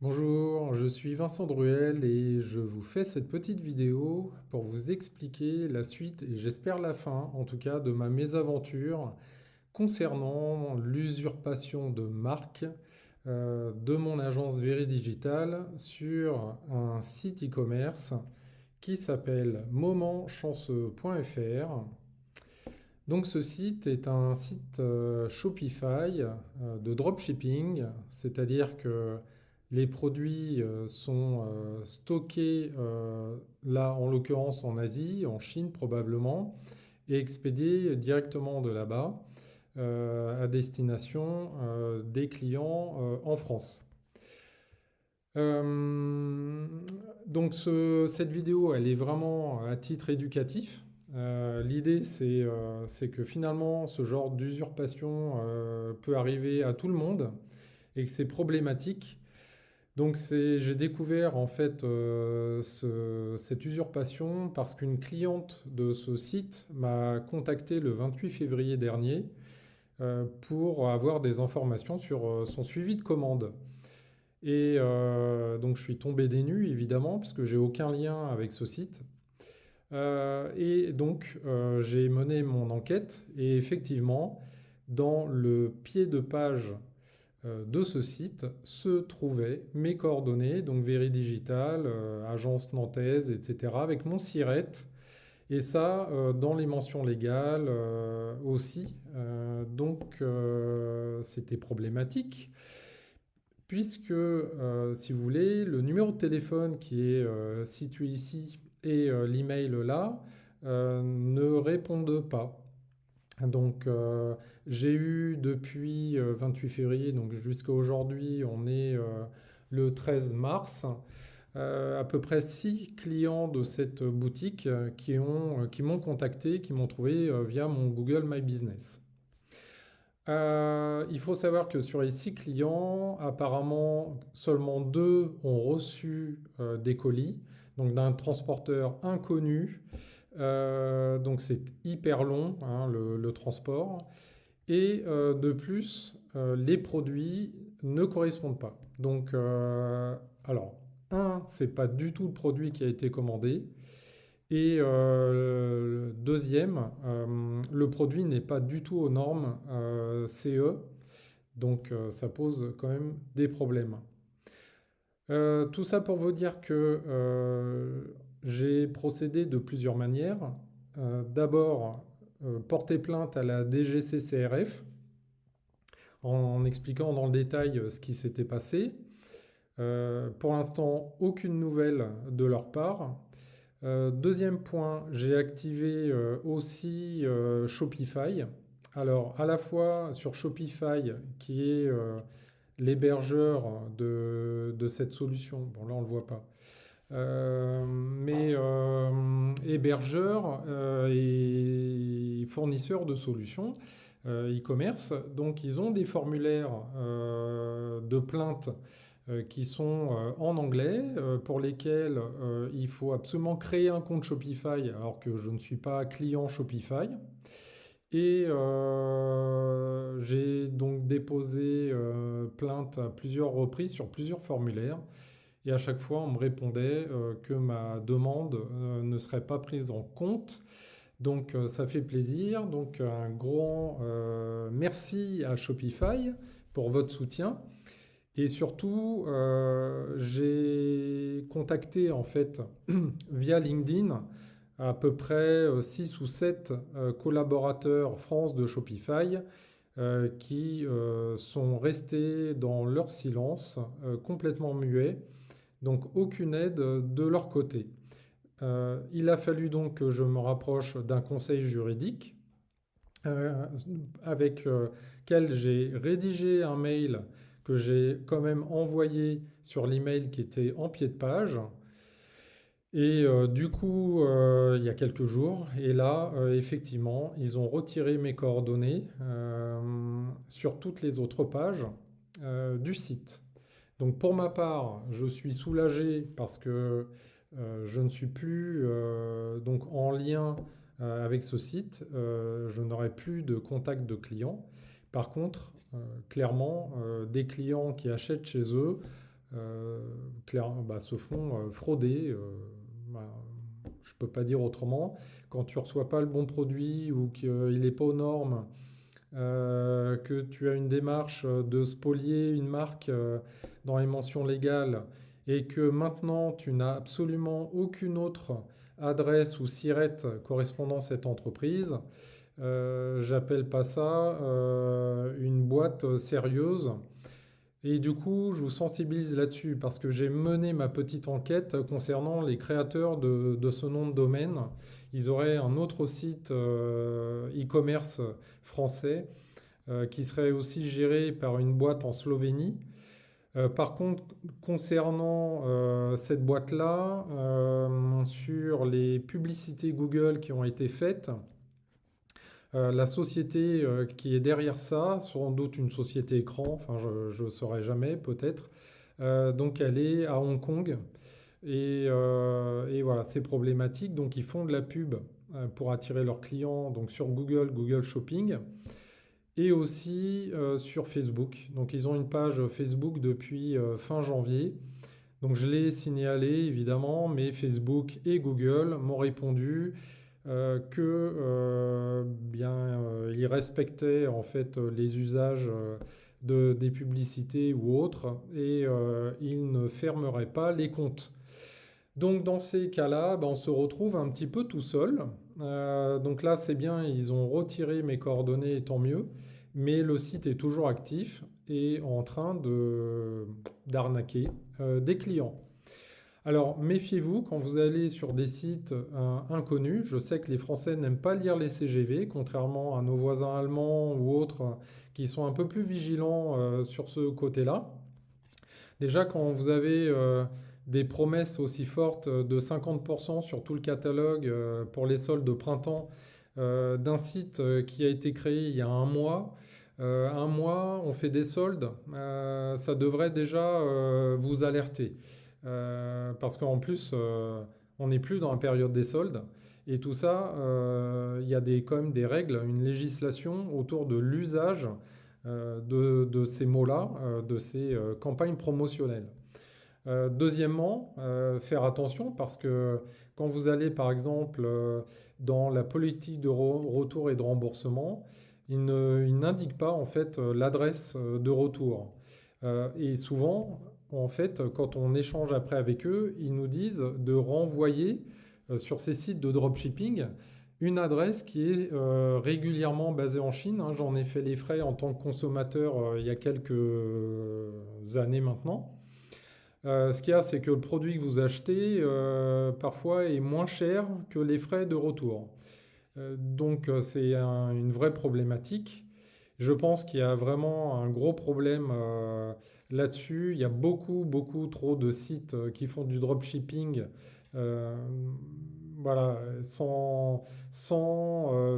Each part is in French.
Bonjour, je suis Vincent Druel et je vous fais cette petite vidéo pour vous expliquer la suite et j'espère la fin en tout cas de ma mésaventure concernant l'usurpation de marque de mon agence Veridigital sur un site e-commerce qui s'appelle momentchanceux.fr. Donc ce site est un site Shopify de dropshipping, c'est-à-dire que les produits sont stockés là en l'occurrence en Asie, en Chine probablement, et expédiés directement de là-bas à destination des clients en France. Euh, donc cette vidéo, elle est vraiment à titre éducatif. L'idée, c'est que finalement, ce genre d'usurpation peut arriver à tout le monde et que c'est problématique. Donc j'ai découvert en fait cette usurpation parce qu'une cliente de ce site m'a contacté le 28 février dernier pour avoir des informations sur son suivi de commande. Et donc je suis tombé des nues évidemment parce que j'ai aucun lien avec ce site. Et donc j'ai mené mon enquête et effectivement dans le pied de page de ce site se trouvaient mes coordonnées, donc Veridigital, agence nantaise, etc. avec mon SIRET. Et ça, dans les mentions légales aussi. Donc, c'était problématique puisque, si vous voulez, le numéro de téléphone qui est situé ici et l'email là ne répondent pas. Donc, j'ai eu depuis 28 février, donc jusqu'à aujourd'hui, on est le 13 mars, à peu près 6 clients de cette boutique qui m'ont contacté, qui m'ont trouvé via mon Google My Business. Il faut savoir que sur les 6 clients, apparemment seulement 2 ont reçu des colis, donc d'un transporteur inconnu. Donc c'est hyper long hein, le transport. Et de plus, les produits ne correspondent pas. Donc, alors, c'est pas du tout le produit qui a été commandé. Et deuxième, le produit n'est pas du tout aux normes CE, donc ça pose quand même des problèmes. Tout ça pour vous dire que j'ai procédé de plusieurs manières. D'abord, porter plainte à la DGCCRF en expliquant dans le détail ce qui s'était passé. Pour l'instant, aucune nouvelle de leur part. Deuxième point, j'ai activé aussi Shopify. Alors, à la fois sur Shopify, qui est l'hébergeur de cette solution. Bon, là, on ne le voit pas. Mais hébergeur et fournisseur de solutions e-commerce. Donc, ils ont des formulaires de plainte qui sont en anglais, pour lesquels il faut absolument créer un compte Shopify, alors que je ne suis pas client Shopify. Et j'ai donc déposé plainte à plusieurs reprises sur plusieurs formulaires. Et à chaque fois, on me répondait que ma demande ne serait pas prise en compte. Donc ça fait plaisir. Donc un grand merci à Shopify pour votre soutien. Et surtout, j'ai contacté en fait via LinkedIn à peu près 6 ou 7 collaborateurs France de Shopify qui sont restés dans leur silence, complètement muets, donc aucune aide de leur côté. Il a fallu donc que je me rapproche d'un conseil juridique euh, avec lequel j'ai rédigé un mail que j'ai quand même envoyé sur l'email qui était en pied de page. Et du coup, il y a quelques jours, et là, effectivement, ils ont retiré mes coordonnées sur toutes les autres pages du site. Donc pour ma part, je suis soulagé parce que je ne suis plus donc en lien avec ce site. Je n'aurai plus de contact de clients. Par contre, clairement, des clients qui achètent chez eux se font frauder. Bah, je ne peux pas dire autrement. Quand tu ne reçois pas le bon produit ou qu'il n'est pas aux normes, que tu as une démarche de spolier une marque dans les mentions légales et que maintenant tu n'as absolument aucune autre adresse ou SIRET correspondant à cette entreprise, j'appelle pas ça une boîte sérieuse. Et du coup, je vous sensibilise là-dessus parce que j'ai mené ma petite enquête concernant les créateurs de ce nom de domaine. Ils auraient un autre site e-commerce français qui serait aussi géré par une boîte en Slovénie. Par contre, concernant cette boîte-là, sur les publicités Google qui ont été faites, la société qui est derrière ça, sans doute une société écran, enfin je ne saurais jamais peut-être, donc elle est à Hong Kong et voilà, c'est problématique. Donc ils font de la pub pour attirer leurs clients donc sur Google, Google Shopping et aussi sur Facebook. Donc ils ont une page Facebook depuis fin janvier. Donc je l'ai signalé évidemment, mais Facebook et Google m'ont répondu que ils respectaient en fait les usages des publicités ou autres et ils ne fermeraient pas les comptes. Donc dans ces cas-là, on se retrouve un petit peu tout seul. Donc là c'est bien, ils ont retiré mes coordonnées, tant mieux, mais le site est toujours actif et en train d'arnaquer des clients. Alors méfiez-vous quand vous allez sur des sites inconnus. Je sais que les Français n'aiment pas lire les CGV, contrairement à nos voisins allemands ou autres qui sont un peu plus vigilants sur ce côté-là. Déjà, quand vous avez des promesses aussi fortes de 50% sur tout le catalogue pour les soldes de printemps d'un site qui a été créé il y a un mois, on fait des soldes, ça devrait déjà vous alerter. Parce qu'en plus, on n'est plus dans la période des soldes. Et tout ça, il y a quand même des règles, une législation autour de l'usage de ces mots-là, de ces campagnes promotionnelles. Deuxièmement, faire attention parce que quand vous allez par exemple dans la politique de retour et de remboursement, il n'indique pas en fait l'adresse de retour. Et souvent, en fait, quand on échange après avec eux, ils nous disent de renvoyer sur ces sites de dropshipping une adresse qui est régulièrement basée en Chine, hein. J'en ai fait les frais en tant que consommateur il y a quelques années maintenant. Ce qu'il y a, c'est que le produit que vous achetez, parfois, est moins cher que les frais de retour. Donc, c'est une vraie problématique. Je pense qu'il y a vraiment un gros problème là-dessus. Il y a beaucoup, beaucoup trop de sites qui font du dropshipping, euh, voilà, sans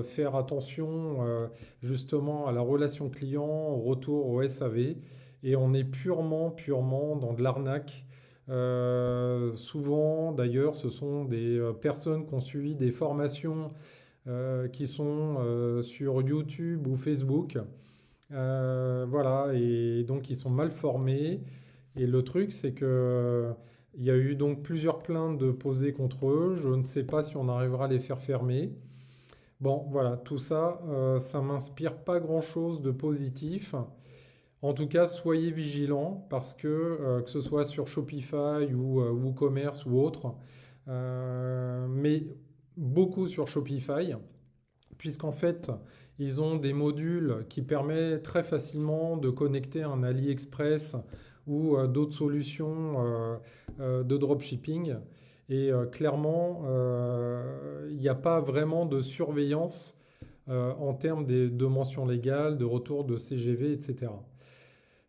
faire attention justement à la relation client, au retour au SAV. Et on est purement, purement dans de l'arnaque. Souvent, d'ailleurs, ce sont des personnes qui ont suivi des formations qui sont sur YouTube ou Facebook. Voilà, et donc ils sont mal formés. Et le truc, c'est que il y a eu donc plusieurs plaintes de posées contre eux. Je ne sais pas si on arrivera à les faire fermer. Bon, voilà, tout ça, ça m'inspire pas grand-chose de positif. En tout cas, soyez vigilants parce que ce soit sur Shopify ou WooCommerce ou autre, mais beaucoup sur Shopify, puisqu'en fait, ils ont des modules qui permettent très facilement de connecter un AliExpress ou d'autres solutions de dropshipping. Et clairement, il n'y a pas vraiment de surveillance en termes de mentions légales, de retour de CGV, etc.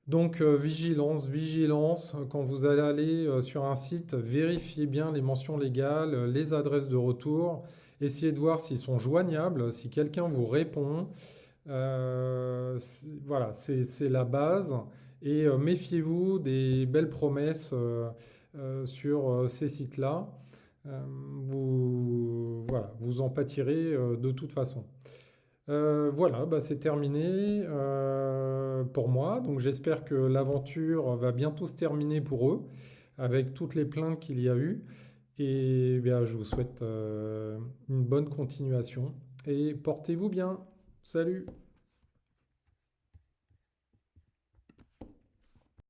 Donc vigilance, vigilance, quand vous allez aller sur un site, vérifiez bien les mentions légales, les adresses de retour, essayez de voir s'ils sont joignables, si quelqu'un vous répond. Voilà, c'est la base. Et méfiez-vous des belles promesses sur ces sites-là. Voilà, vous en pâtirez de toute façon. Voilà, bah, c'est terminé pour moi. Donc j'espère que l'aventure va bientôt se terminer pour eux, avec toutes les plaintes qu'il y a eu. Et bien, je vous souhaite une bonne continuation. Et portez-vous bien. Salut!